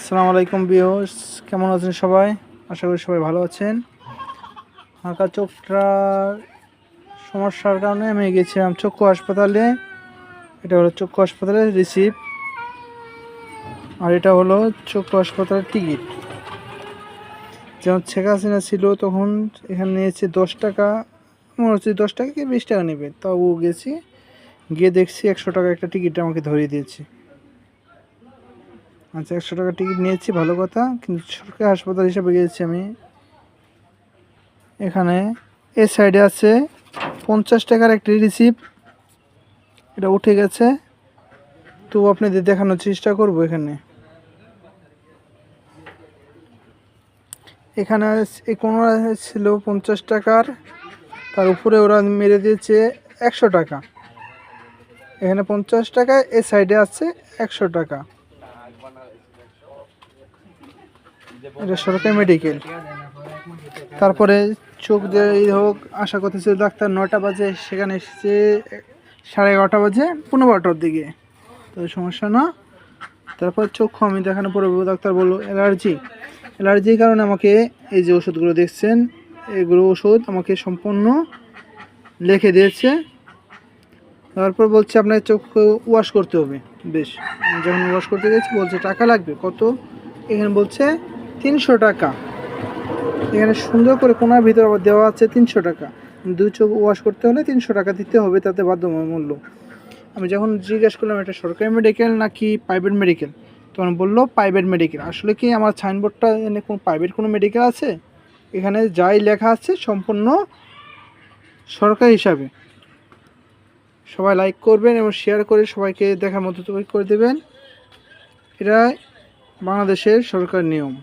আসসালামু আলাইকুম ভিউয়ার্স, কেমন আছেন সবাই? আশা করি সবাই ভালো আছেন। হালকা চোখটার সমস্যার কারণে আমি গেছিলাম চক্ষু হাসপাতালে। এটা হলো চক্ষু হাসপাতালের রিসিপ্ট, আর এটা হলো চক্ষু হাসপাতালের টিকিট। যেমন শেখ হাসিনা ছিল তখন এখানে নিয়েছে 10 টাকা, মনে হচ্ছে 10 টাকা কি 20 টাকা নেবে, তাও গেছি, গিয়ে দেখছি 100 টাকা একটা টিকিট আমাকে ধরিয়ে দিয়েছে। আচ্ছা, 100 টাকা টিকিট নিয়েছি, ভালো কথা, কিন্তু সরকারি হাসপাতাল হিসাবে গিয়েছি আমি। এখানে এই সাইডে আছে 50 টাকার একটি রিসিপ্ট, এটা উঠে গেছে, তো আপনাদের দেখানোর চেষ্টা করব। এখানে এই কোনো ছিল 50 টাকার, তার উপরে ওরা মেরে দিয়েছে 100 টাকা। এখানে 50 টাকা, এই সাইডে আছে 100 টাকা। এটা সরকারি মেডিকেল। তারপরে চোখ দিয়ে হোক, আশা করতেছে ডাক্তার 9টা বাজে, সেখানে এসেছে 11:30 বাজে, 12টার দিকে, তো সমস্যা না। তারপর চক্ষু আমি দেখানো পরে ডাক্তার বললো অ্যালার্জির কারণে আমাকে এই যে ওষুধগুলো দেখছেন, এগুলো ওষুধ আমাকে সম্পূর্ণ লিখে দিয়েছে। তারপর বলছে আপনার চোখকে ওয়াশ করতে হবে। বেশ, যখন ওয়াশ করতে গেছি বলছে টাকা লাগবে কত, এখানে বলছে 300 টাকা। এখানে সুন্দর করে কোনার ভিতরে আবার দেওয়া আছে 300 টাকা। 2 চোখ ওয়াশ করতে হলে 300 টাকা দিতে হবে, তাতে বাধ্যতামূল্য। আমি যখন জিজ্ঞেস করলাম এটা সরকারি মেডিকেল নাকি প্রাইভেট মেডিকেল, তখন বললো প্রাইভেট মেডিকেল। আসলে কি আমার সাইনবোর্ডটা এনে কোনো প্রাইভেট কোনো মেডিকেল আছে? এখানে যাই লেখা আছে সম্পূর্ণ সরকারি হিসাবে। সবাই লাইক করবেন এবং শেয়ার করে সবাইকে দেখার মতো করে দেবেন। এটা বাংলাদেশের সরকার নিয়ম।